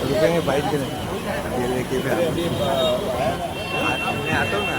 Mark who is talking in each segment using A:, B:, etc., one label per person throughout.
A: रुकेंगे बाइट के आटो ना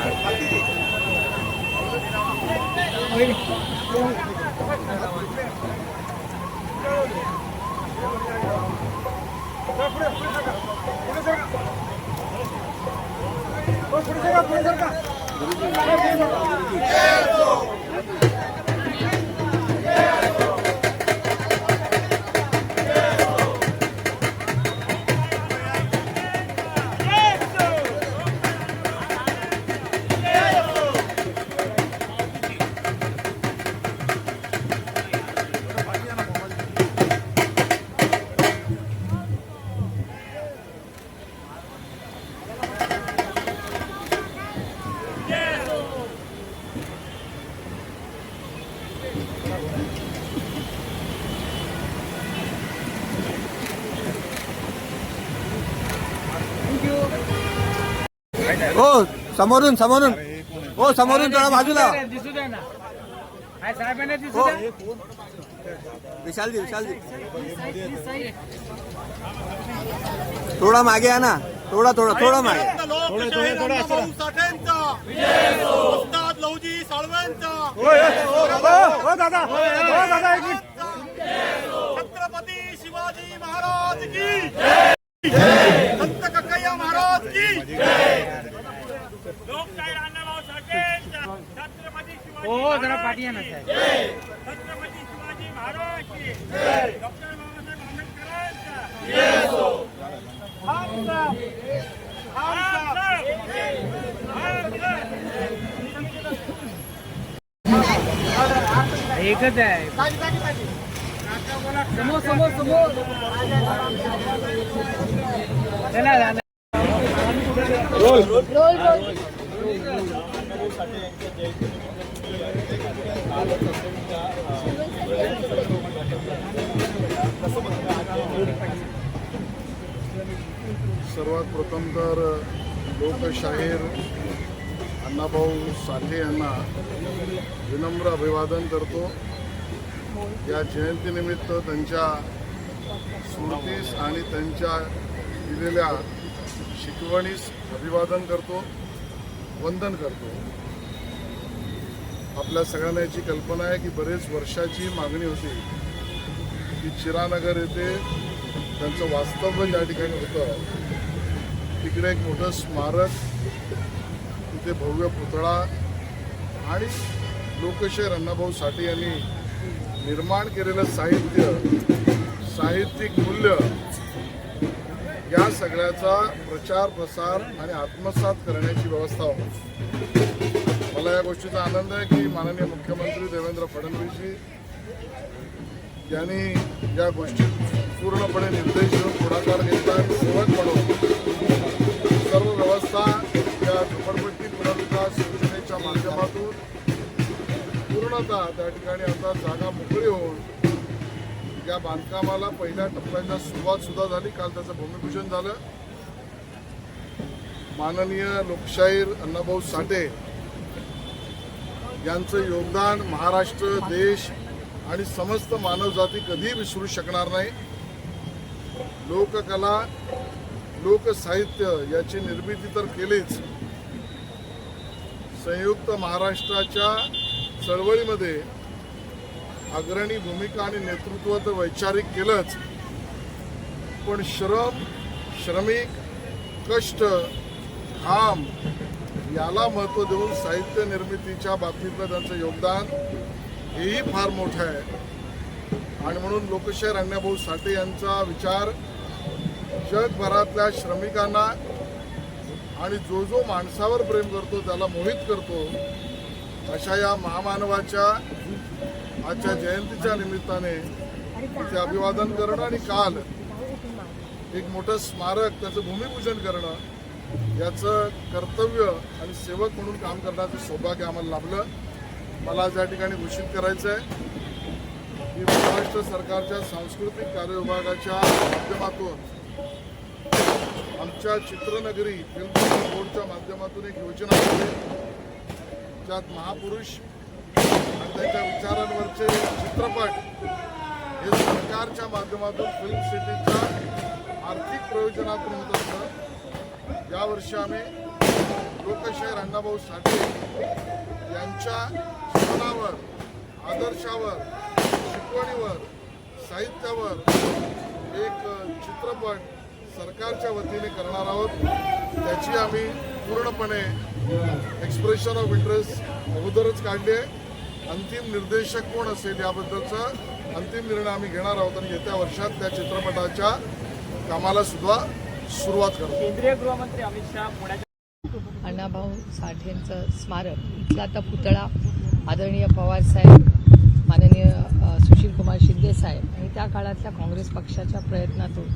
A: ओ समोरून समोरून ओ समोरून थोडा बाजूला
B: दिसू द्या ना साहेबांना दिसू द्या
A: विशाल जी थोडा मागे आहे ना थोडा मागे
C: लवजी साळवेंचा छत्रपती शिवाजी महाराज की संत कक्कय्या महाराज की लोकशाहीर अण्णाभाऊ साठेंचा छत्रपती शिवाजी
B: हो जरा पाठी आहे ना साहेब
C: छत्रपती शिवाजी महाराज की डॉक्टर बाबासाहेब आंबेडकरांचा
B: एकच आहे समोर चला रोल
D: सर्वात प्रथम तर लोकशाहीर अण्णाभाऊ साठे यांना विनम्र अभिवादन करतो। या जयंतीनिमित्त त्यांच्या स्मृतीस आणि त्यांच्या दिलेल्या शिकवणीस अभिवादन करतो, वंदन करतो। आपल्या सगळ्यांना याची कल्पना आहे की बरेच वर्षाची मागणी होती की चिरानगर येथे त्यांचं वास्तव्य ज्या ठिकाणी होतं तिकडे एक मोठं स्मारक, तिथे भव्य पुतळा आणि लोकशाहीर अण्णाभाऊ साठे यांनी निर्माण केलेलं साहित्यिक मूल्य या सगळ्याचा प्रचार प्रसार आणि आत्मसात करण्याची व्यवस्था होती। मला या गोष्टीचा आनंद आहे की माननीय मुख्यमंत्री देवेंद्र फडणवीसजी यांनी या गोष्टीत पूर्णपणे निर्देश घेऊन पुढाकार घेतला आणि सेवक म्हणून सर्व व्यवस्था या झोपडपट्टी पुनर्विकास योजनेच्या माध्यमातून पूर्णतः त्या ठिकाणी आता जागा मोकळी होऊन या बांधकामाला पहिल्या टप्प्याच्या सुरुवात सुद्धा झाली। काल त्याचं भूमिपूजन झालं। माननीय लोकशाहीर अण्णाभाऊ साठे यांचं योगदान महाराष्ट्र, देश आणि समस्त मानवजाती कधी विसरू शकणार नाही। लोककला, लोकसाहित्य याची निर्मिती तर केलीच, संयुक्त महाराष्ट्राच्या चळवळीमध्ये अग्रणी भूमिका आणि नेतृत्व तर वैचारिक केलंच, पण श्रमिक, कष्ट, घाम याला महत्त्व देऊन साहित्य निर्मितीच्या बाबतीतलं त्यांचं योगदान हेही फार मोठं आहे। आणि म्हणून लोकशाहीर अण्णाभाऊ साठे यांचा विचार जगभरातल्या श्रमिकांना आणि जो माणसावर प्रेम करतो त्याला मोहित करतो, अशा या महामानवाच्या आजच्या जयंतीच्या निमित्ताने तिथे अभिवादन करणं आणि काल एक मोठं स्मारक त्याचं भूमिपूजन करणं याचं कर्तव्य आणि सेवक म्हणून काम करण्याचं सौभाग्य आम्हाला लाभलं। मला त्या ठिकाणी घोषित करायचं आहे की महाराष्ट्र सरकारच्या सांस्कृतिक कार्य विभागाच्या माध्यमातून आमच्या चित्रनगरी फिल्म बोर्डच्या माध्यमातून एक योजना आहे ज्यात महापुरुष आणि त्यांच्या विचारांवरचे चित्रपट हे सरकारच्या माध्यमातून फिल्म सिटीच्या आर्थिक प्रयोजनातून होत असतं. यावर्षी आम्ही लोकशाहीर अण्णाभाऊ साठे यांच्या जीवनावर, आदर्शावर, शिकवणीवर, साहित्यावर एक चित्रपट सरकारच्या वतीने करणार आहोत. त्याची आम्ही पूर्णपणे एक्सप्रेशन ऑफ इंटरेस्ट अगोदरच काढली आहे. अंतिम निर्देशक कोण असेल याबद्दलचा अंतिम निर्णय आम्ही घेणार आहोत आणि येत्या वर्षात त्या चित्रपटाच्या कामाला सुद्धा सुरुवात करू.
B: केंद्रीय गृहमंत्री अमित शहा पुण्याच्या
E: अण्णाभाऊ साठेंचं स्मारक इथला आता पुतळा आदरणीय पवार साहेब, माननीय सुशीलकुमार शिंदे साहेब आणि त्या काळातल्या काँग्रेस पक्षाच्या प्रयत्नातून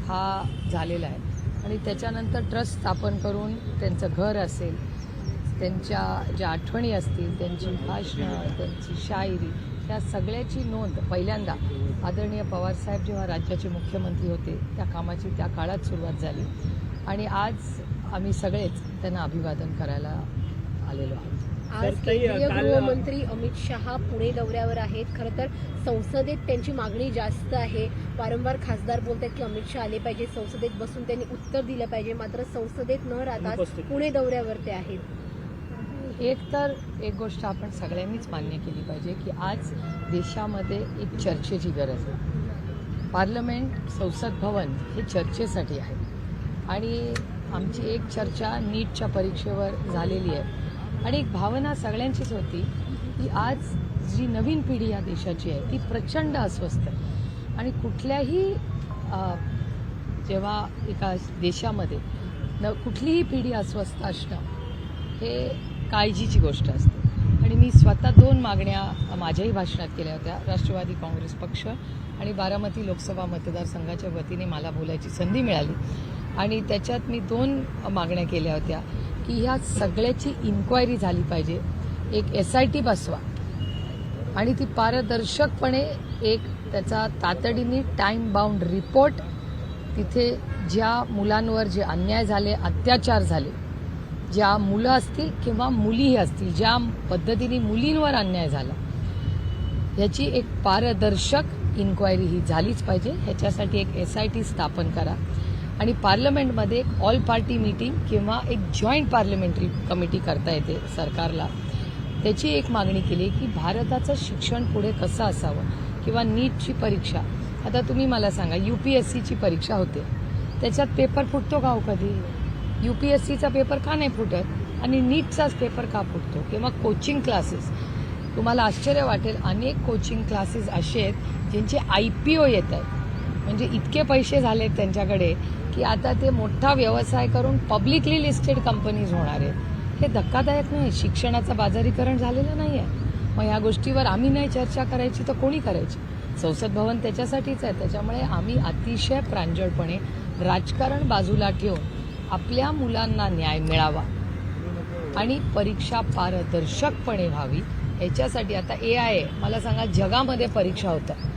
E: हा झालेला आहे. आणि त्याच्यानंतर ट्रस्ट स्थापन करून त्यांचं घर असेल, त्यांच्या ज्या आठवणी असतील, त्यांची भाषणं, त्यांची शायरी, त्या सगळ्याची नोंद पहिल्यांदा आदरणीय पवारसाहेब जेव्हा राज्याचे मुख्यमंत्री होते त्या कामाची त्या काळात सुरुवात झाली आणि आज आम्ही सगळेच त्यांना अभिवादन करायला आलेलो आहोत.
F: आज केंद्रीय गृहमंत्री अमित शहा पुणे दौऱ्यावर आहेत. खरं तर संसदेत त्यांची मागणी जास्त आहे. वारंवार खासदार बोलतात की अमित शहा आले पाहिजे, संसदेत बसून त्यांनी उत्तर दिलं पाहिजे, मात्र संसदेत न राहता पुणे दौऱ्यावर ते आहेत.
E: एक गोष्ट आपण सगळ्यांनीच मान्य केली पाहिजे की आज देशामध्ये एक चर्चेची गरज आहे. पार्लमेंट, संसद भवन हे चर्चेसाठी आहे आणि आमची एक चर्चा नीटच्या परीक्षेवर झालेली आहे आणि एक भावना सगळ्यांचीच होती की आज जी नवीन पिढी या देशाची आहे ती प्रचंड अस्वस्थ आहे आणि कुठल्याही जेव्हा एका देशामध्ये कुठलीही पिढी अस्वस्थ असणं हे काळजीची गोष्ट असते. आणि मी स्वतः 2 मागण्या माझ्याही भाषणात केल्या होत्या. राष्ट्रवादी काँग्रेस पक्ष आणि बारामती लोकसभा मतदारसंघाच्या वतीने मला बोलायची संधी मिळाली आणि त्याच्यात मी 2 मागण्या केल्या होत्या की ह्या सगळ्याची इन्क्वायरी झाली पाहिजे. एक SIT बसवा आणि ती पारदर्शकपणे एक त्याचा तातडीने टाईम बाउंड रिपोर्ट, तिथे ज्या मुलांवर जे अन्याय झाले, अत्याचार झाले, ज्या मुलं असतील किंवा मुलीही असतील, ज्या पद्धतीने मुलींवर अन्याय झाला याची एक पारदर्शक इन्क्वायरी ही झालीच पाहिजे. ह्याच्यासाठी एक SIT स्थापन करा आणि पार्लमेंटमध्ये एक ऑल पार्टी मीटिंग किंवा एक जॉईंट पार्लमेंटरी कमिटी करता येते सरकारला. त्याची एक मागणी केली की भारताचं शिक्षण पुढे कसं असावं किंवा नीटची परीक्षा. आता तुम्ही मला सांगा, UPSCची परीक्षा होते, त्याच्यात पेपर फुटतो का हो कधी? UPSCचा पेपर का नाही फुटत आणि नीटचाच पेपर का फुटतो? किंवा कोचिंग क्लासेस, तुम्हाला आश्चर्य वाटेल, अनेक कोचिंग क्लासेस असे आहेत ज्यांचे IPO येत आहेत, म्हणजे इतके पैसे झालेत त्यांच्याकडे की आता ते मोठा व्यवसाय करून पब्लिकली लिस्टेड कंपनीज होणार आहेत. हे धक्कादायक नाही, शिक्षणाचं बाजारीकरण झालेलं नाही आहे. मग ह्या गोष्टीवर आम्ही नाही चर्चा करायची तर कोणी करायची? संसद भवन त्याच्यासाठीच आहे. त्याच्यामुळे आम्ही अतिशय प्रांजळपणे राजकारण बाजूला ठेवून आपल्या मुलांना न्याय मिळावा आणि परीक्षा पारदर्शकपणे व्हावी याच्यासाठी आता AI मला सांगा, जगामध्ये परीक्षा होतात,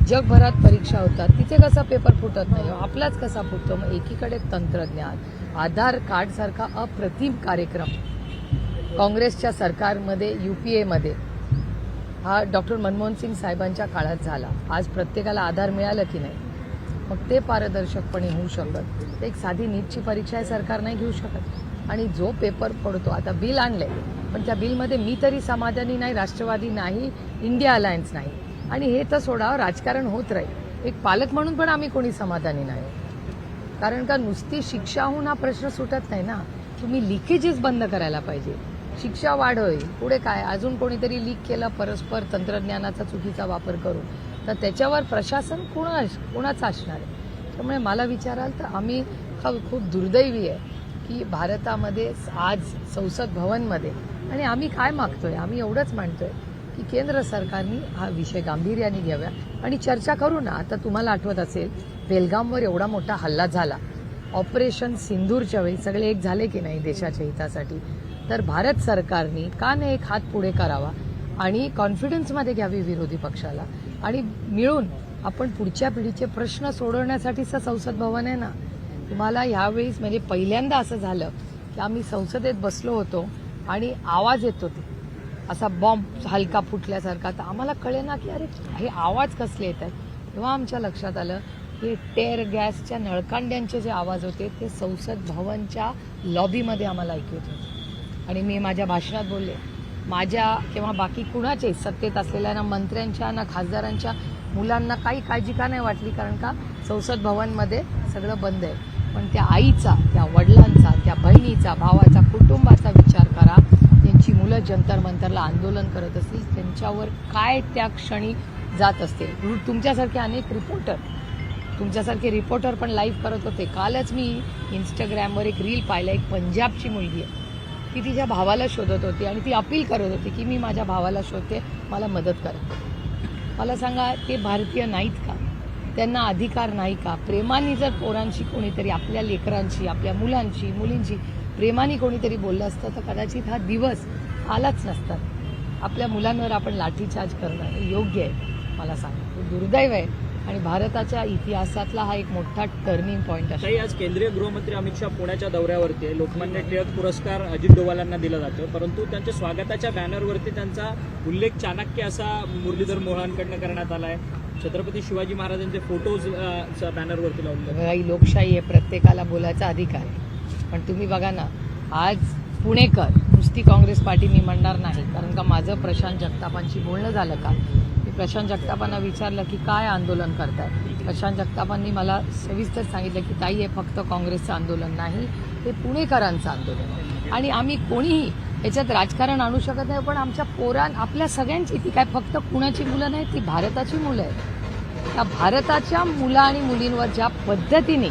E: जगभरात परीक्षा होतात, तिथे कसा पेपर फुटत नाही, आपलाच कसा फुटतो? मग एकीकडे तंत्रज्ञान, आधार कार्डसारखा अप्रतिम कार्यक्रम काँग्रेसच्या सरकारमध्ये UPAमध्ये हा डॉक्टर मनमोहन सिंग साहेबांच्या काळात झाला. आज प्रत्येकाला आधार मिळालं की नाही? मग ते पारदर्शकपणे होऊ शकत. एक साधी नीटची परीक्षा हे सरकार नाही घेऊ शकत. आणि जो पेपर पडतो, आता बिल आणलंय पण त्या बिलमध्ये मी तरी समाधानी नाही, राष्ट्रवादी नाही, इंडिया अलायन्स नाही. आणि हे तर सोडावं, राजकारण होत राहील. एक पालक म्हणून पण आम्ही कोणी समाधानी नाही, कारण का नुसती शिक्षा होऊन हा प्रश्न सुटत नाही ना. तुम्ही लिकेजेस बंद करायला पाहिजे, शिक्षा वाढ होईल. पुढे काय, अजून कोणीतरी लीक केलं परस्पर तंत्रज्ञानाचा चुकीचा वापर करून, तर त्याच्यावर प्रशासन कोणाचं असणार आहे? त्यामुळे मला विचाराल तर आम्ही खूप दुर्दैवी आहे की भारतामध्ये आज संसद भवनमध्ये, आणि आम्ही काय मागतोय, आम्ही एवढंच मानतोय की केंद्र सरकारने हा विषय गांभीर्याने घ्यावा आणि चर्चा करू ना. आता तुम्हाला आठवत असेल, बेलगामवर एवढा मोठा हल्ला झाला, ऑपरेशन सिंदूरच्या वेळी सगळे एक झाले की नाही देशाच्या हितासाठी? तर भारत सरकारने का नाही एक हात पुढे करावा आणि कॉन्फिडन्समध्ये घ्यावी विरोधी पक्षाला आणि मिळून आपण पुढच्या पिढीचे प्रश्न सोडवण्यासाठीचं संसद भवन आहे ना. तुम्हाला यावेळेस म्हणजे पहिल्यांदा असं झालं की आम्ही संसदेत बसलो होतो आणि आवाज येत होते असा बॉम्ब हलका फुटल्यासारखा. तर आम्हाला कळेना की अरे हे आवाज कसले येत आहेत. तेव्हा आमच्या लक्षात आलं की टेअर गॅसच्या नळकांड्यांचे जे आवाज होते ते संसद भवनच्या लॉबीमध्ये आम्हाला ऐकू येत होते. आणि मी माझ्या भाषणात बोलले माझ्या किंवा बाकी कुणाचे सत्तेत असलेल्या ना मंत्र्यांच्या ना खासदारांच्या मुलांना काही काळजी का नाही वाटली, कारण का संसद भवनमध्ये सगळं बंद आहे. पण त्या आईचा, त्या वडिलांचा, त्या बहिणीचा, भावाचा, कुटुंबाचा विचार करा. त्यांची मुलं जंतर मंतरला आंदोलन करत असतील, त्यांच्यावर काय त्या क्षणी जात असतील. तुमच्यासारखे अनेक तुमच्यासारखे रिपोर्टर पण लाईव्ह करत होते. कालच मी इंस्टाग्रामवर एक रील पाहिलं, एक पंजाबची मुलगी आहे, ती तिच्या भावाला शोधत होती आणि ती अपील करत होती की मी माझ्या भावाला शोधते, मला मदत करा. मला सांगा, ते भारतीय नाहीत का? त्यांना अधिकार नाही का? प्रेमाने जर पोरांशी कोणीतरी, आपल्या लेकरांशी, आपल्या मुलांची मुलींची प्रेमाने कोणीतरी बोललं असतं तर कदाचित हा दिवस आलाच नसता. आपल्या मुलांवर आपण लाठीचार्ज करणं हे योग्य आहे मला सांगा, दुर्दैव आहे. आणि भारताच्या इतिहासातला हा एक मोठा टर्निंग पॉईंट आहे.
B: काही आज केंद्रीय गृहमंत्री अमित शहा पुण्याच्या दौऱ्यावरती आहे. लोकमान्य टिळक पुरस्कार अजित डोवाल यांना दिला जातो, परंतु त्यांच्या स्वागताच्या बॅनरवरती त्यांचा उल्लेख चाणक्य असा मुरलीधर मोहोळांकडनं करण्यात आला आहे. छत्रपती शिवाजी महाराजांचे फोटोज बॅनरवरती लावले.
E: ही लोकशाही आहे, प्रत्येकाला बोलायचा अधिकार आहे. पण तुम्ही बघा ना, आज पुणेकर नुसती काँग्रेस पार्टी मी म्हणणार नाही, कारण का माझं प्रशांत जगतापांशी बोलणं झालं का. मी प्रशांत जगतापांना विचारलं की काय आंदोलन करताय. प्रशांत जगतापांनी मला सविस्तर सांगितलं की ताई, हे फक्त काँग्रेसचं आंदोलन नाही, हे पुणेकरांचं आंदोलन आहे. आणि आम्ही कोणीही याच्यात राजकारण आणू शकत नाही, पण आमच्या आपल्या सगळ्यांची, ती काय फक्त कुणाची मुलं नाही, ती भारताची मुलं आहेत. त्या भारताच्या मुलं आणि मुलींवर ज्या पद्धतीने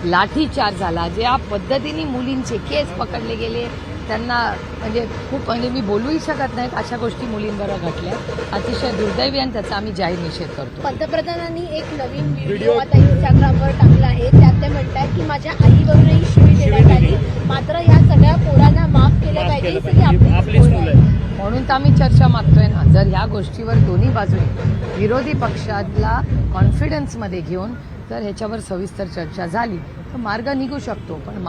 E: लाठीचार्ज झाला, ज्या पद्धतीने मुलींचे केस पकडले गेले, त्यांना म्हणजे खूप, म्हणजे मी बोलूही शकत नाहीत अशा गोष्टी मुलींबरोबर घडल्या. अतिशय दुर्दैवी आणि त्याचा आम्ही जाहीर निषेध करतो.
F: पंतप्रधानांनी एक नवीन व्हिडिओ आता इंस्टाग्रामवर टाकला आहे. त्यात ते म्हणतात की माझ्या आईवरूनही शिवी देण्यात आली, मात्र या सगळ्या पोरांना माफ केलं पाहिजे, ही सगळी आपलीच मुलं आहेत.
E: म्हणून तर आम्ही चर्चा मागतोय ना. जर ह्या गोष्टीवर दोन्ही बाजूने विरोधी पक्षाला कॉन्फिडन्समध्ये घेऊन जर ह्याच्यावर सविस्तर चर्चा झाली तर मार्ग निघू शकतो. पण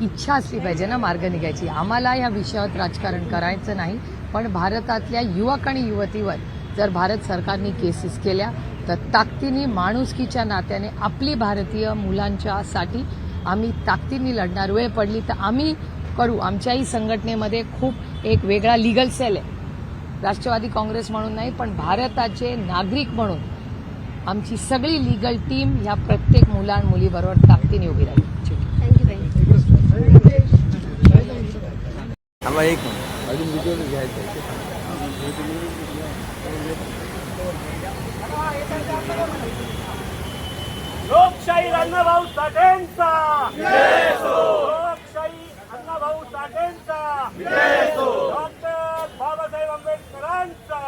E: इच्छा असली पाहिजे ना मार्ग निघायची. आम्हाला या विषयावर राजकारण करायचं नाही, पण भारतातल्या युवक आणि युवतीवर जर भारत सरकारने केसेस केल्या तर ताकदीने, माणुसकीच्या नात्याने आपली भारतीय मुलांच्यासाठी आम्ही ताकदीने लढणार. वेळ पडली तर आम्ही करू. आमच्याही संघटनेमध्ये खूप एक वेगळा लिगल सेल आहे, राष्ट्रवादी काँग्रेस म्हणून नाही, पण भारताचे नागरिक म्हणून आमची सगळी लिगल टीम ह्या प्रत्येक मुला आणि मुलीबरोबर ताकदीने उभी राहील.
A: आम्हाला एक अजून व्हिडिओ घ्यायचा आहे.
C: लोकशाही अण्णाभाऊ साठेंचा, लोकशाही अण्णाभाऊ साठेंचा, डॉक्टर बाबासाहेब आंबेडकरांचा.